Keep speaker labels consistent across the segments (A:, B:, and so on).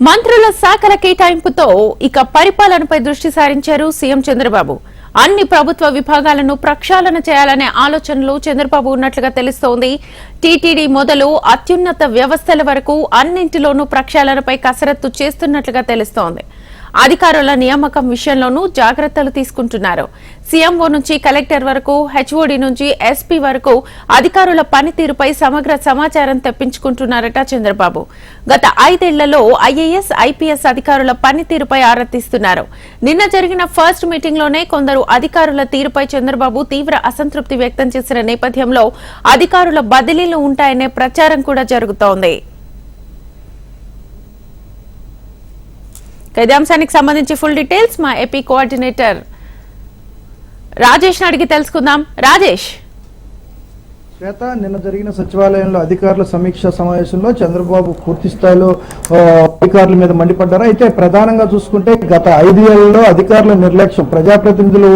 A: మంత్రుల శాఖల కేటాయింపుతో ఇక పరిపాలనపై దృష్టి సారించారు సీఎం చంద్రబాబు. అన్ని ప్రభుత్వ విభాగాలను ప్రక్షాళన చేయాలనే ఆలోచనలు చంద్రబాబు ఉన్నట్లుగా తెలుస్తోంది. టీటీడీ మొదలు అత్యున్నత వ్యవస్థల వరకు అన్నింటిలోనూ ప్రక్షాళనపై కసరత్తు చేస్తున్నట్లుగా తెలుస్తోంది. అధికారుల నియామకం విషయంలోనూ జాగ్రత్తలు తీసుకుంటున్నారు. సీఎంఓ నుంచి కలెక్టర్ వరకు, హెచ్ఓడి నుంచి ఎస్పీ వరకు అధికారుల పనితీరుపై సమగ్ర సమాచారం తెప్పించుకుంటున్నారట చంద్రబాబు. గత 5 ఏళ్లలో ఐఏఎస్, ఐపీఎస్ అధికారుల పనితీరుపై ఆరా తీస్తున్నారు. నిన్న జరిగిన ఫస్ట్ మీటింగ్ లోనే కొందరు అధికారుల తీరుపై చంద్రబాబు తీవ్ర అసంతృప్తి వ్యక్తం చేసిన నేపథ్యంలో అధికారుల బదిలీలు ఉంటాయనే ప్రచారం కూడా జరుగుతోంది. ఇదే అంశానికి సంబంధించి ఫుల్ డీటెయిల్స్ మా ఏపీ కోఆర్డినేటర్ రాజేష్ అడిగి తెలుసుకుందాం. రాజేష్,
B: శ్వేత, నిన్న జరిగిన సచివాలయంలో అధికారుల సమీక్ష సమావేశంలో చంద్రబాబు పూర్తి స్థాయిలో అధికారుల మీద మండిపడ్డారు. అయితే ప్రధానంగా చూసుకుంటే గత 5 ఏళ్లలో అధికారుల నిర్లక్ష్యం, ప్రజాప్రతినిధులు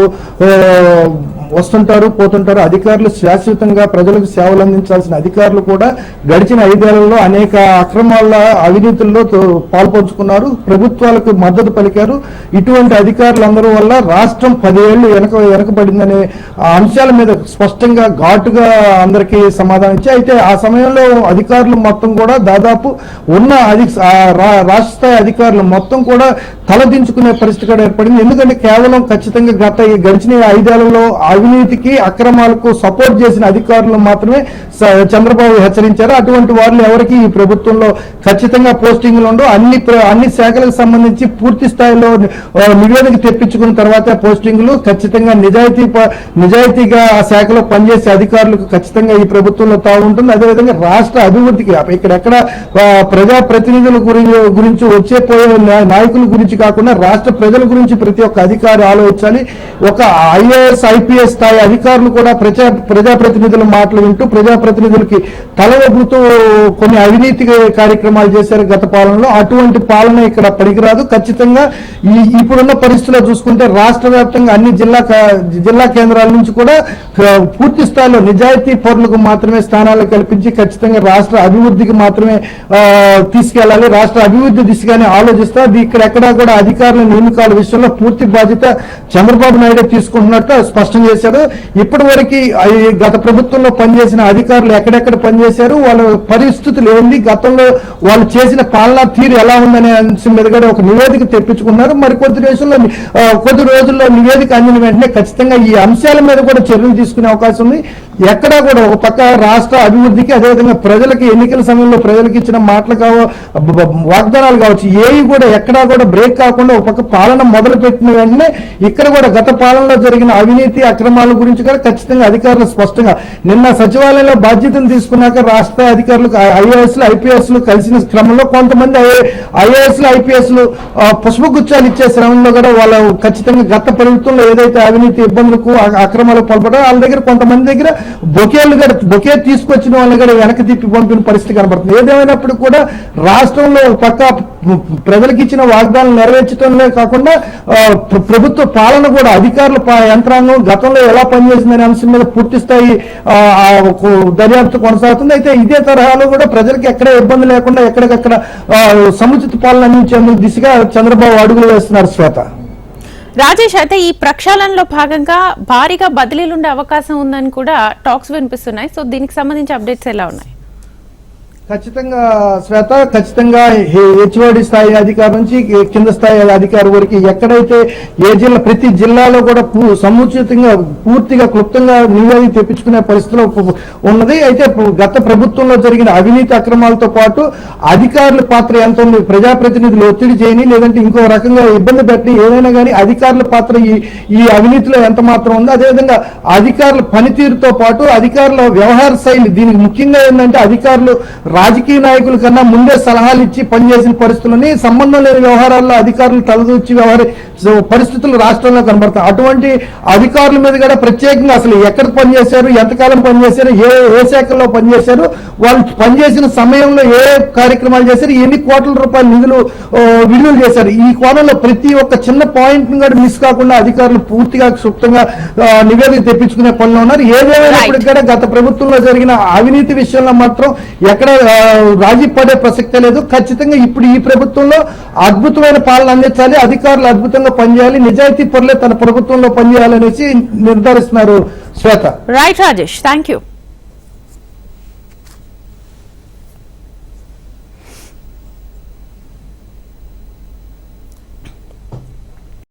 B: వస్తుంటారు పోతుంటారు, అధికారులు శాశ్వతంగా ప్రజలకు సేవలు అందించాల్సిన అధికారులు కూడా గడిచిన 5 ఏళ్లలో అనేక అక్రమాల అవినీతుల్లో పాల్పంచుకున్నారు, ప్రభుత్వాలకు మద్దతు పలికారు. ఇటువంటి అధికారులందరూ వల్ల రాష్ట్రం 10 ఏళ్లు వెనకబడిందనే అంశాల మీద స్పష్టంగా ఘాటుగా అందరికీ సమాధానం ఇచ్చి, అయితే ఆ సమయంలో అధికారులు మొత్తం కూడా దాదాపు ఉన్న రాష్ట్ర స్థాయి అధికారులు మొత్తం కూడా తలదించుకునే పరిస్థితి కూడా ఏర్పడింది. ఎందుకంటే కేవలం ఖచ్చితంగా గడిచిన 5 ఏళ్లలో అవినీతికి అక్రమాలకు సపోర్ట్ చేసిన అధికారులు మాత్రమే చంద్రబాబు హెచ్చరించారు. అటువంటి వాళ్ళు ఎవరికి ఈ ప్రభుత్వంలో ఖచ్చితంగా పోస్టింగ్లు ఉండవు. అన్ని శాఖలకు సంబంధించి పూర్తి స్థాయిలో నివేదిక తెప్పించుకున్న తర్వాత పోస్టింగ్లు ఖచ్చితంగా నిజాయితీగా ఆ శాఖలో పనిచేసే అధికారులకు ఖచ్చితంగా ఈ ప్రభుత్వంలో తాగుంటుంది. అదేవిధంగా రాష్ట్ర అభివృద్ధికి ఇక్కడెక్కడ ప్రజాప్రతినిధుల గురించి వచ్చే పోయే నాయకుల గురించి కాకుండా రాష్ట్ర ప్రజల గురించి ప్రతి ఒక్క అధికారి ఆలోచించాలి. ఒక ఐఏఎస్, ఐపీఎస్ స్థాయి అధికారులు కూడా ప్రజాప్రతినిధుల మాటలు వింటూ ప్రజాప్రతినిధులకి తలవొగ్గుతూ కొన్ని అవినీతి కార్యక్రమాలు చేశారు గత పాలనలో. అటువంటి పాలన ఇక్కడ పనికిరాదు. ఖచ్చితంగా ఇప్పుడున్న పరిస్థితుల్లో చూసుకుంటే రాష్ట్ర వ్యాప్తంగా అన్ని జిల్లా కేంద్రాల నుంచి కూడా పూర్తి స్థాయిలో నిజాయితీ పౌరులకు మాత్రమే స్థానాలు కల్పించి ఖచ్చితంగా రాష్ట్ర అభివృద్ధికి మాత్రమే తీసుకెళ్లాలి. రాష్ట్ర అభివృద్ధి దిశగానే ఆలోచిస్తా. ఇక్కడెక్కడా కూడా అధికారుల నియామకాల విషయంలో పూర్తి బాధ్యత చంద్రబాబు నాయుడు తీసుకుంటున్నట్టు స్పష్టం చేశారు. ఇప్పటి వరకు గత ప్రభుత్వంలో పనిచేసిన అధికారులు ఎక్కడెక్కడ పనిచేశారు, వాళ్ళ పరిస్థితులు ఏంది, గతంలో వాళ్ళు చేసిన పాలనా తీరు ఎలా ఉందనే అంశం మీద కూడా ఒక నివేదిక తెప్పించుకున్నారు. మరి కొద్ది రోజుల్లో నివేదిక అందిన వెంటనే ఖచ్చితంగా ఈ అంశాల మీద కూడా చర్యలు తీసుకునే అవకాశం ఉంది. ఎక్కడా కూడా ఒక పక్క రాష్ట్ర అభివృద్ధికి, అదేవిధంగా ప్రజలకి ఎన్నికల సమయంలో ప్రజలకు ఇచ్చిన మాటలు వాగ్దానాలు కావచ్చు, ఏవి కూడా ఎక్కడా కూడా బ్రేక్ కాకుండా ఒక పక్క పాలన మొదలు పెట్టిన వెంటనే ఇక్కడ కూడా గత పాలనలో జరిగిన అవినీతి అక్రమాల గురించి కూడా ఖచ్చితంగా అధికారులు స్పష్టంగా నిన్న సచివాలయంలో బాధ్యతలు తీసుకున్నాక రాష్ట్ర అధికారులకు ఐఏఎస్లు, ఐపీఎస్లు కలిసిన క్రమంలో కొంతమంది ఐఏఎస్లు, ఐపీఎస్లు పుష్పగుచ్చాలు ఇచ్చే క్రమంలో కూడా వాళ్ళు ఖచ్చితంగా గత ప్రభుత్వంలో ఏదైతే అవినీతి ఇబ్బందులకు అక్రమాలకు పాల్పడారో వాళ్ళ దగ్గర కొంతమంది దగ్గర బొకే తీసుకొచ్చిన వాళ్ళని కూడా వెనక్కి తిప్పి పంపిన పరిస్థితి కనబడుతుంది. ఏదేమైనప్పుడు కూడా రాష్ట్రంలో పక్క ప్రజలకు ఇచ్చిన వాగ్దానాలు నెరవేర్చడంలో కాకుండా ప్రభుత్వ పాలన కూడా అధికారుల యంత్రాంగం గతంలో ఎలా పనిచేసిందనే అంశం మీద పూర్తి స్థాయి దర్యాప్తు కొనసాగుతుంది. అయితే ఇదే తరహాలో కూడా ప్రజలకు ఎక్కడ ఇబ్బంది లేకుండా ఎక్కడికక్కడ సముచిత పాలన అందించేందుకు దిశగా చంద్రబాబు అడుగులు వేస్తున్నారు. శ్వేత,
A: రాజేష్, అయితే ఈ ప్రక్షాళనలో భాగంగా భారీగా బదిలీలు ఉండే అవకాశం ఉందని కూడా టాక్స్ వినిపిస్తున్నాయి. సో దీనికి సంబంధించి అప్డేట్స్ ఎలా ఉన్నాయి?
B: ఖచ్చితంగా శ్వేత, ఖచ్చితంగా హెచ్ఓడి స్థాయి అధికారి నుంచి కింద స్థాయి అధికారి వరకు ఎక్కడైతే ప్రతి జిల్లాలో కూడా సముచితంగా పూర్తిగా క్లుప్తంగా నివేదిక తెప్పించుకునే పరిస్థితిలో ఉన్నది. అయితే గత ప్రభుత్వంలో జరిగిన అవినీతి అక్రమాలతో పాటు అధికారుల పాత్ర ఎంత ఉంది, ప్రజాప్రతినిధులు ఒత్తిడి చేయని లేదంటే ఇంకో రకంగా ఇబ్బంది పెట్టి ఏదైనా కానీ అధికారుల పాత్ర ఈ అవినీతిలో ఎంత మాత్రం ఉంది, అదేవిధంగా అధికారుల పనితీరుతో పాటు అధికారుల వ్యవహార శైలి, దీనికి ముఖ్యంగా ఏంటంటే అధికారులు రాజకీయ నాయకుల కన్నా ముందే సలహాలు ఇచ్చి పనిచేసిన పరిస్థితులని, సంబంధం లేని వ్యవహారాల్లో అధికారులు తలదూచి పరిస్థితులు రాష్ట్రంలో కనబడతాయి. అటువంటి అధికారుల మీద కూడా ప్రత్యేకంగా అసలు ఎక్కడ పనిచేశారు, ఎంతకాలం పనిచేశారు, ఏ శాఖల్లో పనిచేశారు, వాళ్ళు పనిచేసిన సమయంలో ఏ కార్యక్రమాలు చేశారు, ఎన్ని కోట్ల రూపాయల నిధులు విడుదల చేశారు, ఈ కోణంలో ప్రతి ఒక్క చిన్న పాయింట్ ని కూడా మిస్ కాకుండా అధికారులు పూర్తిగా సుప్తంగా నివేదిక తెప్పించుకునే పనిలో ఉన్నారు. ఏదేమైనప్పటికీ కూడా గత ప్రభుత్వంలో జరిగిన అవినీతి విషయంలో మాత్రం ఎక్కడ రాజీ పడే ప్రసక్తే లేదు. ఖచ్చితంగా ఇప్పుడు ఈ ప్రభుత్వంలో అద్భుతమైన పాలన అందించాలి, అధికారులు అద్భుతంగా పనిచేయాలి, నిజాయితీ పరులే తన ప్రభుత్వంలో పనిచేయాలనేసి నిర్ధారిస్తున్నారు Shweta.
A: Right Rajesh, thank you.